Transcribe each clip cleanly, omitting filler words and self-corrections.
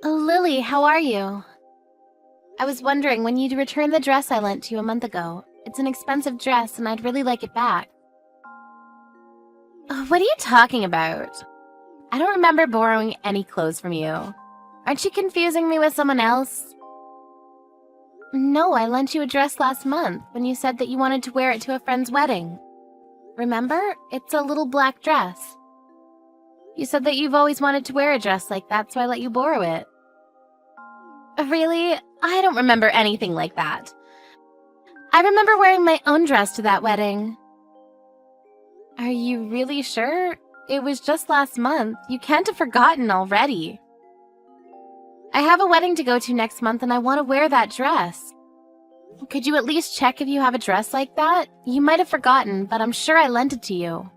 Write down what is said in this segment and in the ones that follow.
Oh, Lily, how are you? I was wondering when you'd return the dress I lent you a month ago. It's an expensive dress and I'd really like it back. What are you talking about? I don't remember borrowing any clothes from you. Aren't you confusing me with someone else? No, I lent you a dress last month when you said that you wanted to wear it to a friend's wedding. Remember? It's a little black dress. You said that you've always wanted to wear a dress like that, so I let you borrow it. Really? I don't remember anything like that. I remember wearing my own dress to that wedding. Are you really sure? It was just last month. You can't have forgotten already. I have a wedding to go to next month and I want to wear that dress. Could you at least check if you have a dress like that? You might have forgotten, but I'm sure I lent it to you.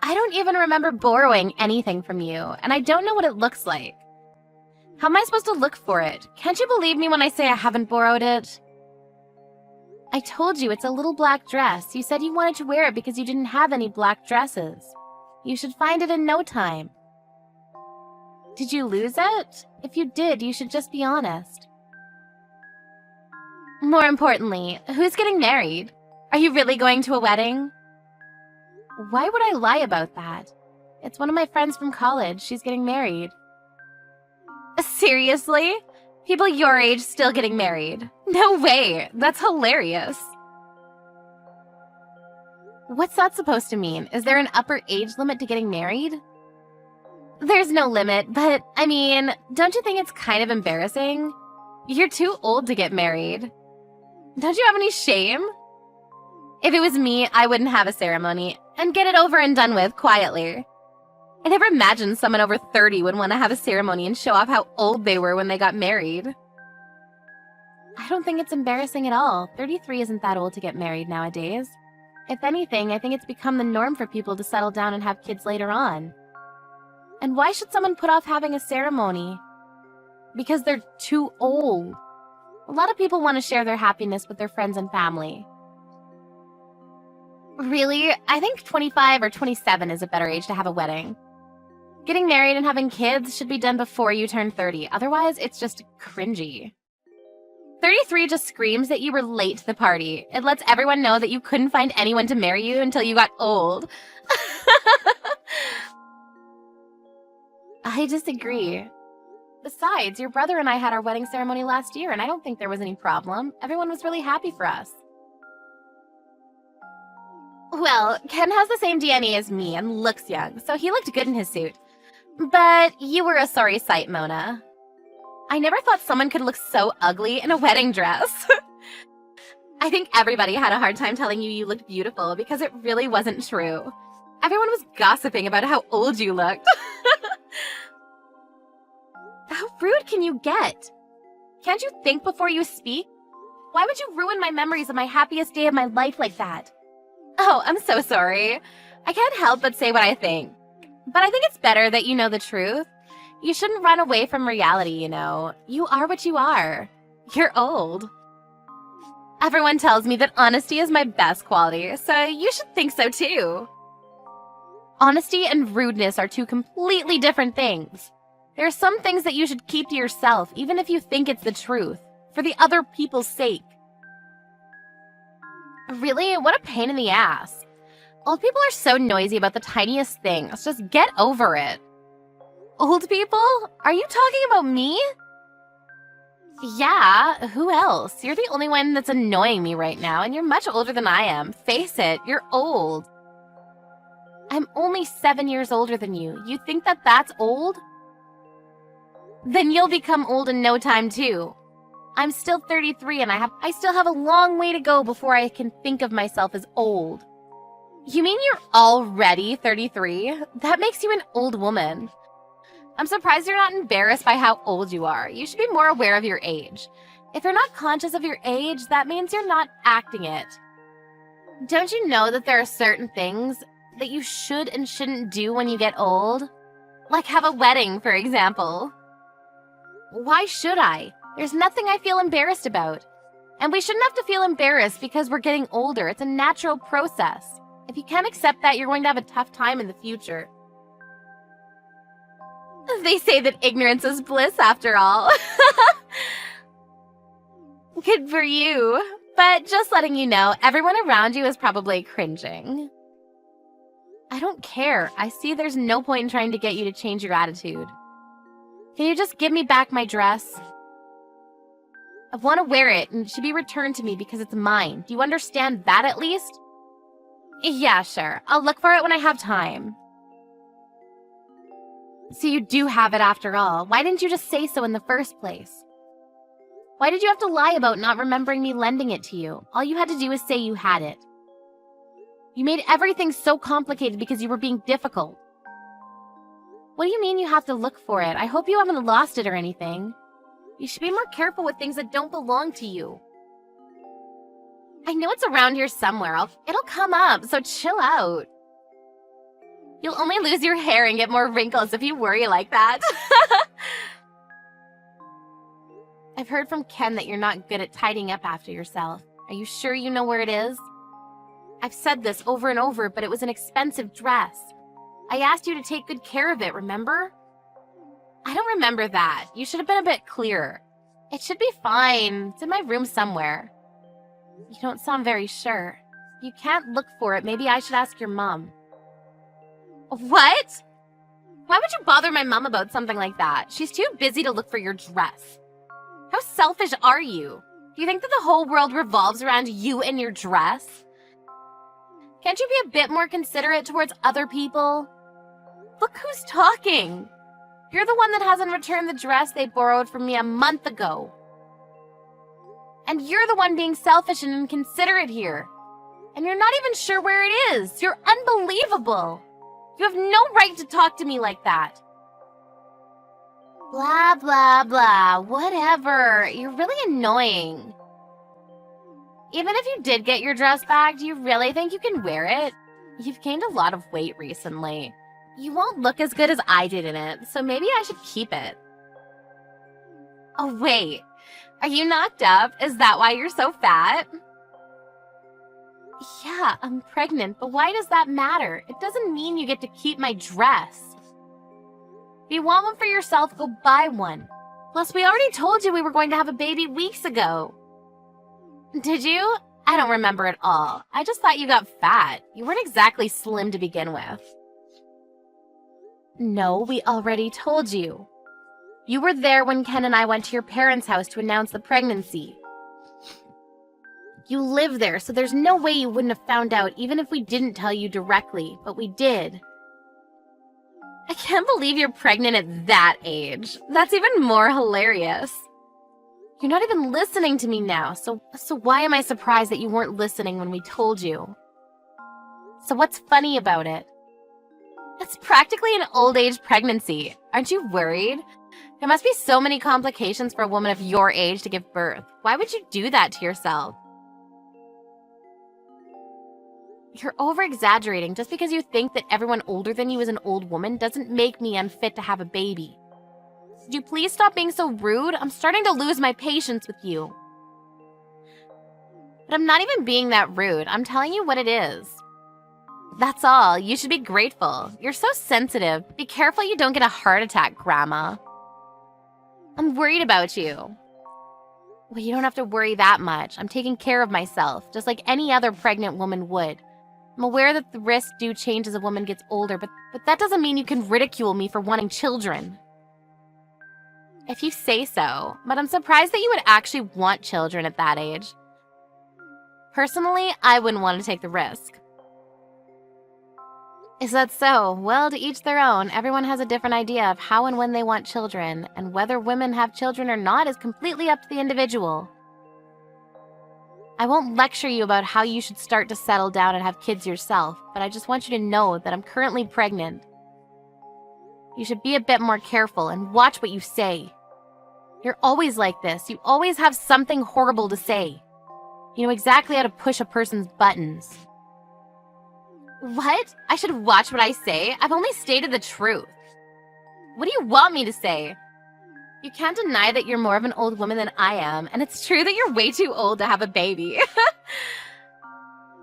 I don't even remember borrowing anything from you, and I don't know what it looks like. How am I supposed to look for it? Can't you believe me when I say I haven't borrowed it? I told you it's a little black dress. You said you wanted to wear it because you didn't have any black dresses. You should find it in no time. Did you lose it? If you did, you should just be honest. More importantly, who's getting married? Are you really going to a wedding? Why would I lie about that? It's one of my friends from college. She's getting married. Seriously? People your age still getting married? No way! That's hilarious. What's that supposed to mean? Is there an upper age limit to getting married? There's no limit, but, I mean, don't you think it's kind of embarrassing? You're too old to get married. Don't you have any shame? If it was me, I wouldn't have a ceremony and get it over and done with quietly. I never imagined someone over 30 would want to have a ceremony and show off how old they were when they got married. I don't think it's embarrassing at all. 33 isn't that old to get married nowadays. If anything, I think it's become the norm for people to settle down and have kids later on. And why should someone put off having a ceremony? Because they're too old. A lot of people want to share their happiness with their friends and family. Really? I think 25 or 27 is a better age to have a wedding. Getting married and having kids should be done before you turn 30. Otherwise, it's just cringy. 33 just screams that you were late to the party. It lets everyone know that you couldn't find anyone to marry you until you got old. I disagree. Besides, your brother and I had our wedding ceremony last year, and I don't think there was any problem. Everyone was really happy for us. Well, Ken has the same DNA as me and looks young, so he looked good in his suit. But you were a sorry sight, Mona. I never thought someone could look so ugly in a wedding dress. I think everybody had a hard time telling you looked beautiful because it really wasn't true. Everyone was gossiping about how old you looked. How rude can you get? Can't you think before you speak? Why would you ruin my memories of my happiest day of my life like that? Oh, I'm so sorry. I can't help but say what I think. But I think it's better that you know the truth. You shouldn't run away from reality, you know. You are what you are. You're old. Everyone tells me that honesty is my best quality, so you should think so too. Honesty and rudeness are two completely different things. There are some things that you should keep to yourself, even if you think it's the truth, for the other people's sake. Really? What a pain in the ass. Old people are so noisy about the tiniest things. Just get over it. Old people? Are you talking about me? Yeah, who else? You're the only one that's annoying me right now, and you're much older than I am. Face it, you're old. I'm only 7 years older than you. You think that that's old? Then you'll become old in no time too. I'm still 33 and I still have a long way to go before I can think of myself as old. You mean you're already 33? That makes you an old woman. I'm surprised you're not embarrassed by how old you are. You should be more aware of your age. If you're not conscious of your age, that means you're not acting it. Don't you know that there are certain things that you should and shouldn't do when you get old? Like have a wedding, for example. Why should I? There's nothing I feel embarrassed about. And we shouldn't have to feel embarrassed because we're getting older. It's a natural process. If you can't accept that, you're going to have a tough time in the future. They say that ignorance is bliss after all. Good for you. But just letting you know, everyone around you is probably cringing. I don't care. I see there's no point in trying to get you to change your attitude. Can you just give me back my dress? I want to wear it, and it should be returned to me because it's mine. Do you understand that at least? Yeah, sure. I'll look for it when I have time. So you do have it after all. Why didn't you just say so in the first place? Why did you have to lie about not remembering me lending it to you? All you had to do was say you had it. You made everything so complicated because you were being difficult. What do you mean you have to look for it? I hope you haven't lost it or anything. You should be more careful with things that don't belong to you. I know it's around here somewhere. It'll come up, so chill out. You'll only lose your hair and get more wrinkles if you worry like that. I've heard from Ken that you're not good at tidying up after yourself. Are you sure you know where it is? I've said this over and over, but it was an expensive dress. I asked you to take good care of it, remember? I don't remember that. You should have been a bit clearer. It should be fine. It's in my room somewhere. You don't sound very sure. If you can't look for it, maybe I should ask your mom. What? Why would you bother my mom about something like that? She's too busy to look for your dress. How selfish are you? Do you think that the whole world revolves around you and your dress? Can't you be a bit more considerate towards other people? Look who's talking. You're the one that hasn't returned the dress they borrowed from me a month ago. And you're the one being selfish and inconsiderate here. And you're not even sure where it is. You're unbelievable. You have no right to talk to me like that. Blah, blah, blah. Whatever. You're really annoying. Even if you did get your dress back, do you really think you can wear it? You've gained a lot of weight recently. You won't look as good as I did in it, so maybe I should keep it. Oh, wait. Are you knocked up? Is that why you're so fat? Yeah, I'm pregnant, but why does that matter? It doesn't mean you get to keep my dress. If you want one for yourself, go buy one. Plus, we already told you we were going to have a baby weeks ago. Did you? I don't remember at all. I just thought you got fat. You weren't exactly slim to begin with. No, we already told you. You were there when Ken and I went to your parents' house to announce the pregnancy. You live there, so there's no way you wouldn't have found out even if we didn't tell you directly, but we did. I can't believe you're pregnant at that age. That's even more hilarious. You're not even listening to me now, so why am I surprised that you weren't listening when we told you? So what's funny about it? It's practically an old age pregnancy. Aren't you worried? There must be so many complications for a woman of your age to give birth. Why would you do that to yourself? You're over-exaggerating. Just because you think that everyone older than you is an old woman doesn't make me unfit to have a baby. Could you please stop being so rude? I'm starting to lose my patience with you. But I'm not even being that rude. I'm telling you what it is. That's all. You should be grateful. You're so sensitive. Be careful you don't get a heart attack, Grandma. I'm worried about you. Well, you don't have to worry that much. I'm taking care of myself, just like any other pregnant woman would. I'm aware that the risks do change as a woman gets older, but that doesn't mean you can ridicule me for wanting children. If you say so, but I'm surprised that you would actually want children at that age. Personally, I wouldn't want to take the risk. Is that so? Well, to each their own. Everyone has a different idea of how and when they want children, and whether women have children or not is completely up to the individual. I won't lecture you about how you should start to settle down and have kids yourself, but I just want you to know that I'm currently pregnant. You should be a bit more careful and watch what you say. You're always like this. You always have something horrible to say. You know exactly how to push a person's buttons. What? I should watch what I say? I've only stated the truth. What do you want me to say? You can't deny that you're more of an old woman than I am, and it's true that you're way too old to have a baby.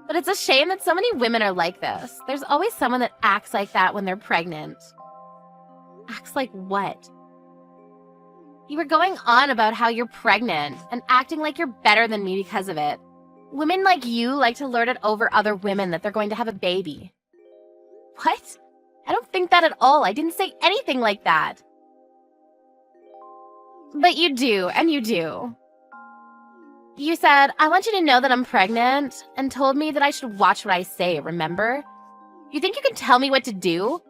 But it's a shame that so many women are like this. There's always someone that acts like that when they're pregnant. Acts like what? You were going on about how you're pregnant and acting like you're better than me because of it. Women like you like to lord it over other women that they're going to have a baby. What? I don't think that at all. I didn't say anything like that. But you do, and you do. You said, I want you to know that I'm pregnant, and told me that I should watch what I say, remember? You think you can tell me what to do?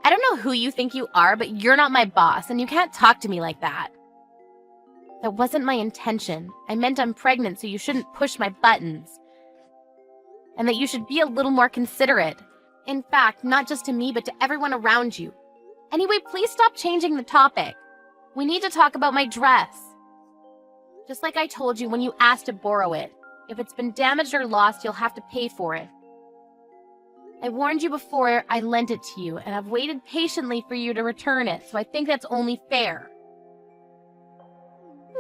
I don't know who you think you are, but you're not my boss, and you can't talk to me like that. That wasn't my intention. I meant I'm pregnant, so you shouldn't push my buttons. And that you should be a little more considerate. In fact, not just to me, but to everyone around you. Anyway, please stop changing the topic. We need to talk about my dress. Just like I told you when you asked to borrow it. If it's been damaged or lost, you'll have to pay for it. I warned you before I lent it to you, and I've waited patiently for you to return it, so I think that's only fair.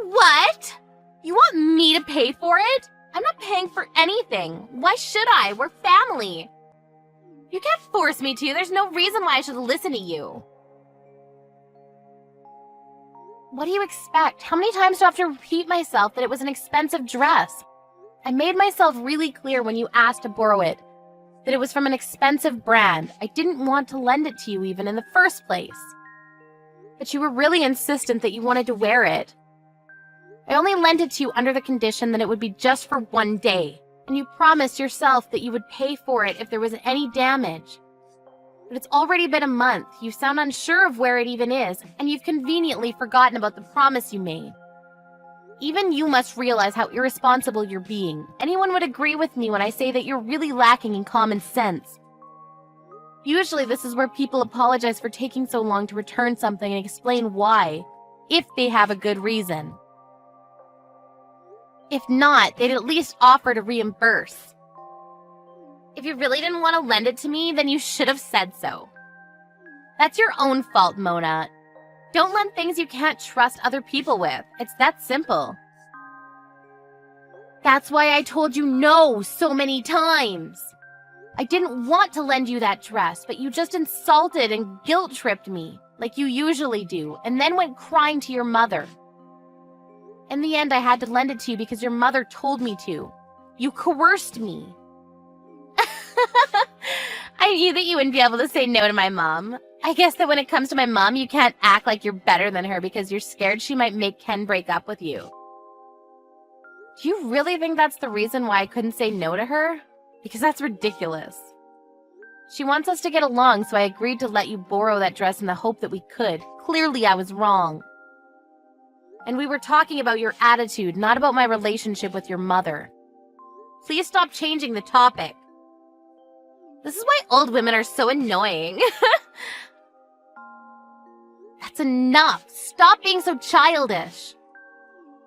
What? You want me to pay for it? I'm not paying for anything. Why should I? We're family. You can't force me to. There's no reason why I should listen to you. What do you expect? How many times do I have to repeat myself that it was an expensive dress? I made myself really clear when you asked to borrow it that it was from an expensive brand. I didn't want to lend it to you even in the first place. But you were really insistent that you wanted to wear it. I only lent it to you under the condition that it would be just for one day, and you promised yourself that you would pay for it if there was any damage. But it's already been a month. You sound unsure of where it even is, and you've conveniently forgotten about the promise you made. Even you must realize how irresponsible you're being. Anyone would agree with me when I say that you're really lacking in common sense. Usually this is where people apologize for taking so long to return something and explain why, if they have a good reason. If not, they'd at least offer to reimburse. If you really didn't want to lend it to me, then you should have said so. That's your own fault, Mona. Don't lend things you can't trust other people with. It's that simple. That's why I told you no so many times. I didn't want to lend you that dress, but you just insulted and guilt-tripped me, like you usually do, and then went crying to your mother. In the end, I had to lend it to you because your mother told me to. You coerced me. I knew that you wouldn't be able to say no to my mom. I guess that when it comes to my mom, you can't act like you're better than her because you're scared she might make Ken break up with you. Do you really think that's the reason why I couldn't say no to her? Because that's ridiculous. She wants us to get along, so I agreed to let you borrow that dress in the hope that we could. Clearly, I was wrong. And we were talking about your attitude, not about my relationship with your mother. Please stop changing the topic. This is why old women are so annoying. That's enough. Stop being so childish.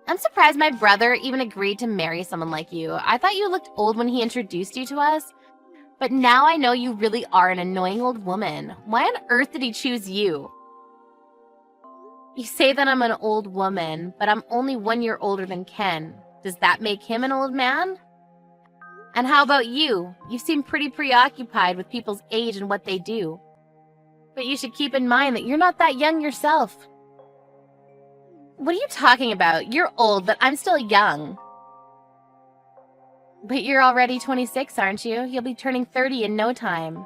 I'm surprised my brother even agreed to marry someone like you. I thought you looked old when he introduced you to us. But now I know you really are an annoying old woman. Why on earth did he choose you? You say that I'm an old woman, but I'm only 1 year older than Ken. Does that make him an old man? And how about you? You seem pretty preoccupied with people's age and what they do. But you should keep in mind that you're not that young yourself. What are you talking about? You're old, but I'm still young. But you're already 26, aren't you? You'll be turning 30 in no time.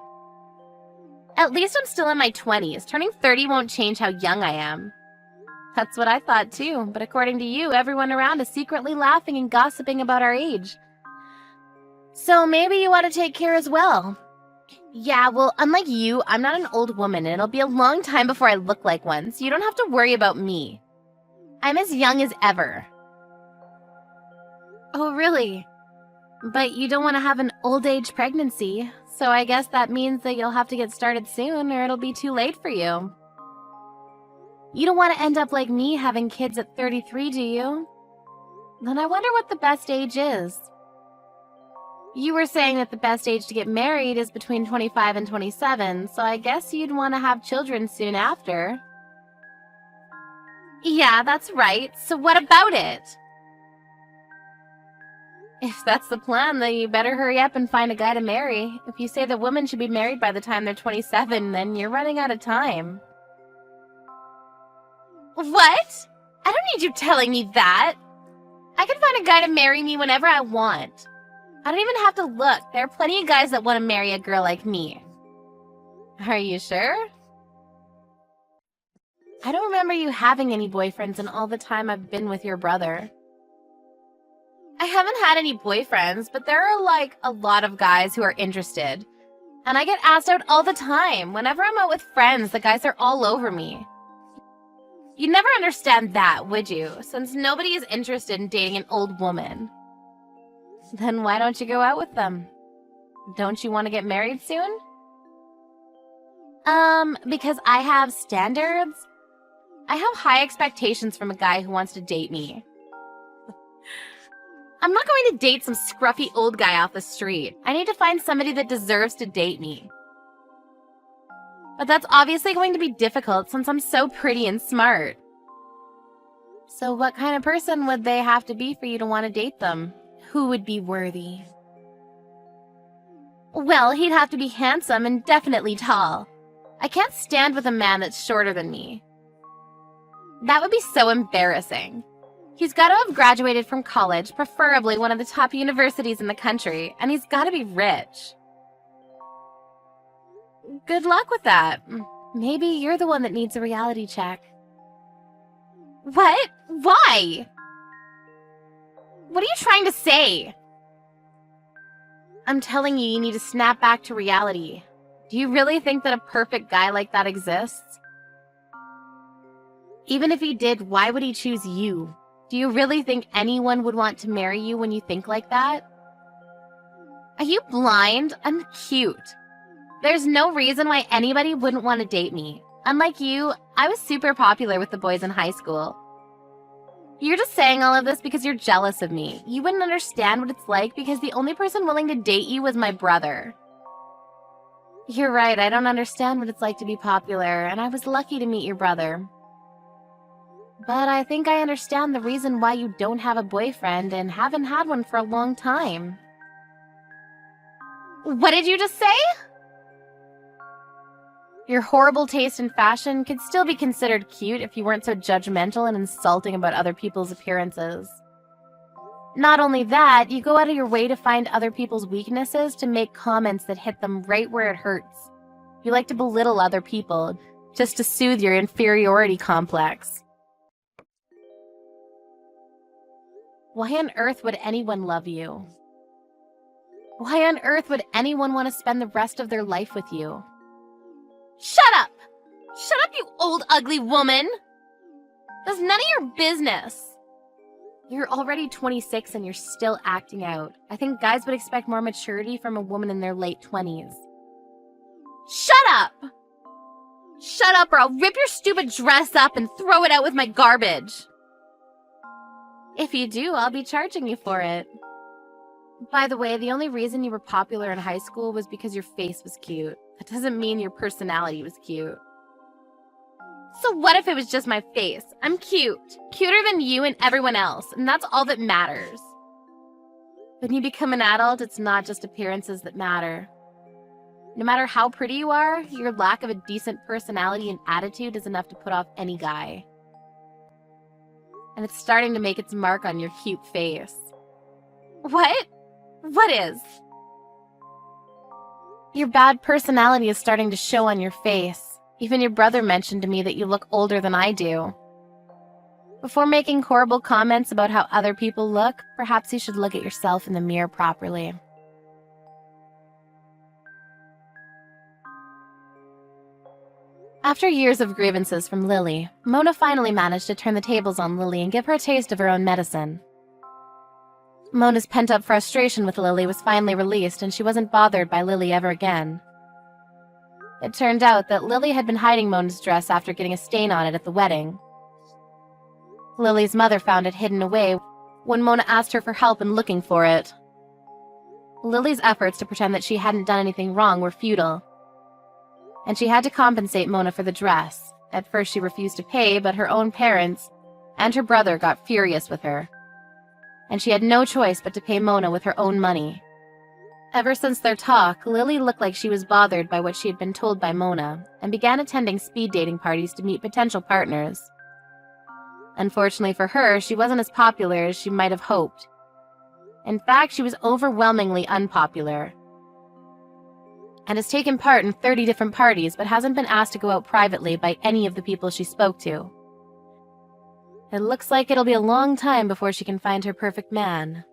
At least I'm still in my 20s. Turning 30 won't change how young I am. That's what I thought too, but according to you, everyone around is secretly laughing and gossiping about our age. So maybe you ought to take care as well. Yeah, well, unlike you, I'm not an old woman, and it'll be a long time before I look like one, so you don't have to worry about me. I'm as young as ever. Oh, really? But you don't want to have an old age pregnancy, so I guess that means that you'll have to get started soon, or it'll be too late for you. You don't want to end up like me having kids at 33, do you? Then I wonder what the best age is. You were saying that the best age to get married is between 25 and 27, so I guess you'd want to have children soon after. Yeah, that's right. So what about it? If that's the plan, then you better hurry up and find a guy to marry. If you say that women should be married by the time they're 27, then you're running out of time. What? I don't need you telling me that. I can find a guy to marry me whenever I want. I don't even have to look. There are plenty of guys that want to marry a girl like me. Are you sure? I don't remember you having any boyfriends in all the time I've been with your brother. I haven't had any boyfriends, but there are like a lot of guys who are interested. And I get asked out all the time. Whenever I'm out with friends, the guys are all over me. You'd never understand that, would you? Since nobody is interested in dating an old woman. Then why don't you go out with them? Don't you want to get married soon? Because I have standards. I have high expectations from a guy who wants to date me. I'm not going to date some scruffy old guy off the street. I need to find somebody that deserves to date me. But that's obviously going to be difficult since I'm so pretty and smart. So what kind of person would they have to be for you to want to date them? Who would be worthy? Well, he'd have to be handsome and definitely tall. I can't stand with a man that's shorter than me. That would be so embarrassing. He's got to have graduated from college, preferably one of the top universities in the country, and he's got to be rich. Good luck with that. Maybe you're the one that needs a reality check. What? Why? What are you trying to say? I'm telling you, you need to snap back to reality. Do you really think that a perfect guy like that exists? Even if he did, why would he choose you? Do you really think anyone would want to marry you when you think like that? Are you blind? I'm cute. There's no reason why anybody wouldn't want to date me. Unlike you, I was super popular with the boys in high school. You're just saying all of this because you're jealous of me. You wouldn't understand what it's like because the only person willing to date you was my brother. You're right, I don't understand what it's like to be popular, and I was lucky to meet your brother. But I think I understand the reason why you don't have a boyfriend and haven't had one for a long time. What did you just say? Your horrible taste in fashion could still be considered cute if you weren't so judgmental and insulting about other people's appearances. Not only that, you go out of your way to find other people's weaknesses to make comments that hit them right where it hurts. You like to belittle other people just to soothe your inferiority complex. Why on earth would anyone love you? Why on earth would anyone want to spend the rest of their life with you? Shut up! Shut up, you old ugly woman! That's none of your business. You're already 26 and you're still acting out. I think guys would expect more maturity from a woman in their late 20s. Shut up! Shut up or I'll rip your stupid dress up and throw it out with my garbage. If you do, I'll be charging you for it. By the way, the only reason you were popular in high school was because your face was cute. That doesn't mean your personality was cute. So what if it was just my face? I'm cute. Cuter than you and everyone else, and that's all that matters. When you become an adult, it's not just appearances that matter. No matter how pretty you are, your lack of a decent personality and attitude is enough to put off any guy. And it's starting to make its mark on your cute face. What? What is? Your bad personality is starting to show on your face. Even your brother mentioned to me that you look older than I do. Before making horrible comments about how other people look, perhaps you should look at yourself in the mirror properly. After years of grievances from Lily, Mona finally managed to turn the tables on Lily and give her a taste of her own medicine. Mona's pent-up frustration with Lily was finally released, and she wasn't bothered by Lily ever again. It turned out that Lily had been hiding Mona's dress after getting a stain on it at the wedding. Lily's mother found it hidden away when Mona asked her for help in looking for it. Lily's efforts to pretend that she hadn't done anything wrong were futile, and she had to compensate Mona for the dress. At first she refused to pay, but her own parents and her brother got furious with her, and she had no choice but to pay Mona with her own money. Ever since their talk, Lily looked like she was bothered by what she had been told by Mona, and began attending speed dating parties to meet potential partners. Unfortunately for her, she wasn't as popular as she might have hoped. In fact, she was overwhelmingly unpopular and has taken part in 30 different parties but hasn't been asked to go out privately by any of the people she spoke to. It looks like it'll be a long time before she can find her perfect man.